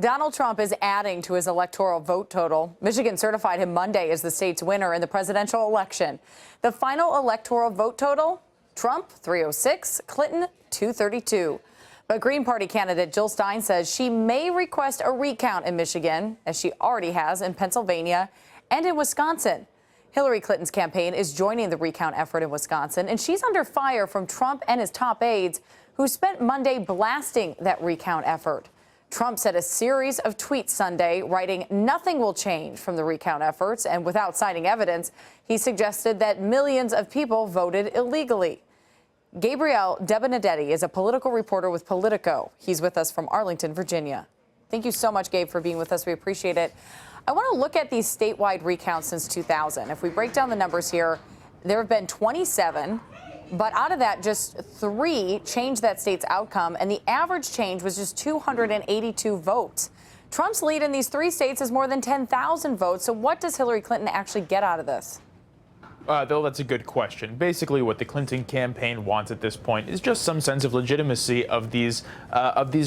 Donald Trump is adding to his electoral vote total. Michigan certified him Monday as the state's winner in the presidential election. The final electoral vote total, Trump 306, Clinton 232. But Green Party candidate Jill Stein says she may request a recount in Michigan, as she already has in Pennsylvania and in Wisconsin. Hillary Clinton's campaign is joining the recount effort in Wisconsin, and she's under fire from Trump and his top aides, who spent Monday blasting that recount effort. Trump said a series of tweets Sunday, writing nothing will change from the recount efforts, and without citing evidence, he suggested that millions of people voted illegally. Gabriel Debenedetti is a political reporter with Politico. He's with us from Arlington, Virginia. Thank you so much, Gabe, for being with us. We appreciate it. I want to look at these statewide recounts since 2000. If we break down the numbers here, there have been 27. But out of that, just 3 changed that state's outcome, and the average change was just 282 votes. Trump's lead in these 3 states is more than 10,000 votes. So what does Hillary Clinton actually get out of this? Bill, that's a good question. Basically, what the Clinton campaign wants at this point is just some sense of legitimacy of these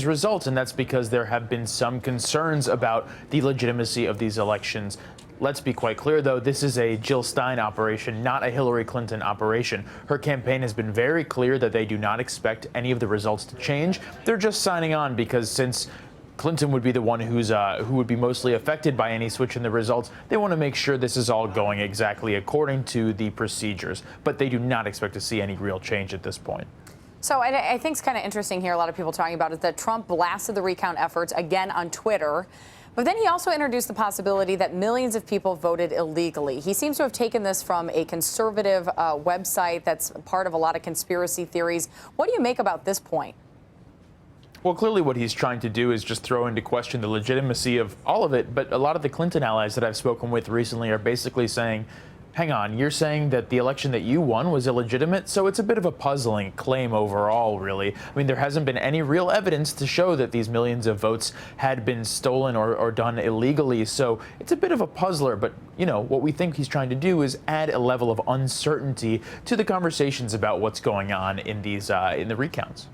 results, and that's because there have been some concerns about the legitimacy of these elections. Let's be quite clear, though, this is a Jill Stein operation, not a Hillary Clinton operation. Her campaign has been very clear that they do not expect any of the results to change. They're just signing on because since Clinton would be the one who would be mostly affected by any switch in the results, they want to make sure this is all going exactly according to the procedures. But they do not expect to see any real change at this point. So I think it's kind of interesting here, a lot of people talking about it, that Trump blasted the recount efforts again on Twitter. But then he also introduced the possibility that millions of people voted illegally. He seems to have taken this from a conservative website that's part of a lot of conspiracy theories. What do you make about this point? Well, clearly what he's trying to do is just throw into question the legitimacy of all of it. But a lot of the Clinton allies that I've spoken with recently are basically saying, hang on, you're saying that the election that you won was illegitimate? So it's a bit of a puzzling claim overall, really. I mean, there hasn't been any real evidence to show that these millions of votes had been stolen or done illegally. So it's a bit of a puzzler. But, you know, what we think he's trying to do is add a level of uncertainty to the conversations about what's going on in these in the recounts.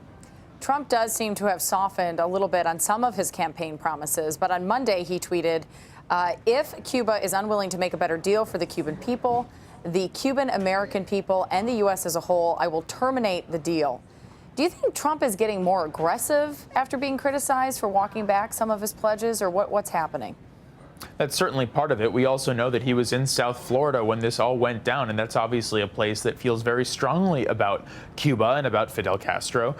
Trump does seem to have softened a little bit on some of his campaign promises. But on Monday, he tweeted, if Cuba is unwilling to make a better deal for the Cuban people, the Cuban American people, and the U.S. as a whole, I will terminate the deal. Do you think Trump is getting more aggressive after being criticized for walking back some of his pledges, or what's happening? That's certainly part of it. We also know that he was in South Florida when this all went down, and that's obviously a place that feels very strongly about Cuba and about Fidel Castro,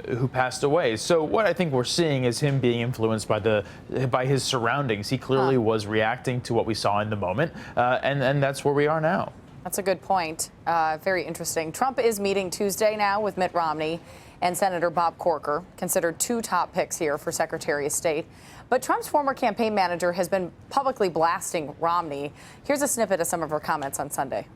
who passed away. So what I think we're seeing is him being influenced by his surroundings. He clearly was reacting to what we saw in the moment, and that's where we are now. That's a good point. Very interesting. Trump is meeting Tuesday now with Mitt Romney and Senator Bob Corker, considered 2 top picks here for Secretary of State. But Trump's former campaign manager has been publicly blasting Romney. Here's a snippet of some of her comments on Sunday.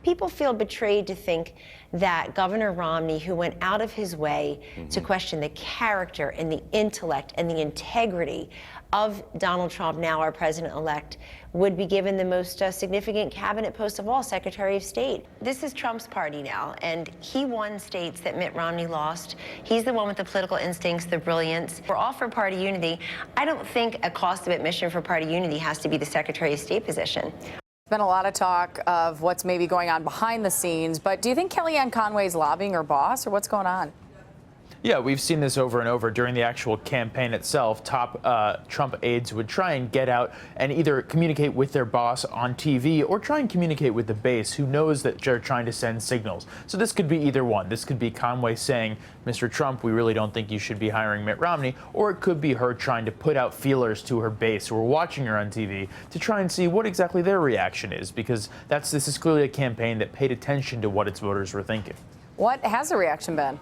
People feel betrayed to think that Governor Romney, who went out of his way to question the character and the intellect and the integrity of Donald Trump, now our president-elect, would be given the most significant cabinet post of all, Secretary of State. This is Trump's party now, and he won states that Mitt Romney lost. He's the one with the political instincts, the brilliance. We're all for party unity. I don't think a cost of admission for party unity has to be the Secretary of State position. There's been a lot of talk of what's maybe going on behind the scenes, but do you think Kellyanne Conway is lobbying her boss, or what's going on? Yeah, we've seen this over and over during the actual campaign itself. Top Trump aides would try and get out and either communicate with their boss on TV or try and communicate with the base, who knows that they're trying to send signals. So this could be either one. This could be Conway saying, Mr. Trump, we really don't think you should be hiring Mitt Romney, or it could be her trying to put out feelers to her base who are watching her on TV to try and see what exactly their reaction is, because this is clearly a campaign that paid attention to what its voters were thinking. What has the reaction been?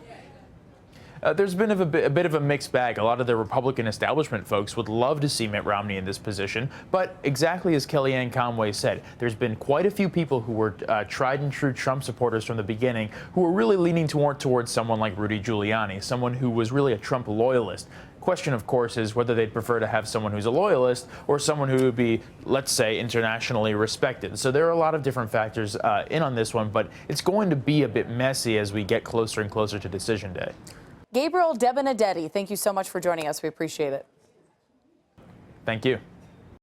There's been a bit of a mixed bag. A lot of the Republican establishment folks would love to see Mitt Romney in this position. But exactly as Kellyanne Conway said, there's been quite a few people who were tried and true Trump supporters from the beginning who were really leaning towards someone like Rudy Giuliani, someone who was really a Trump loyalist. Question, of course, is whether they'd prefer to have someone who's a loyalist or someone who would be, let's say, internationally respected. So there are a lot of different factors in on this one, but it's going to be a bit messy as we get closer and closer to Decision Day. Gabriel Debenedetti, thank you so much for joining us. We appreciate it. Thank you.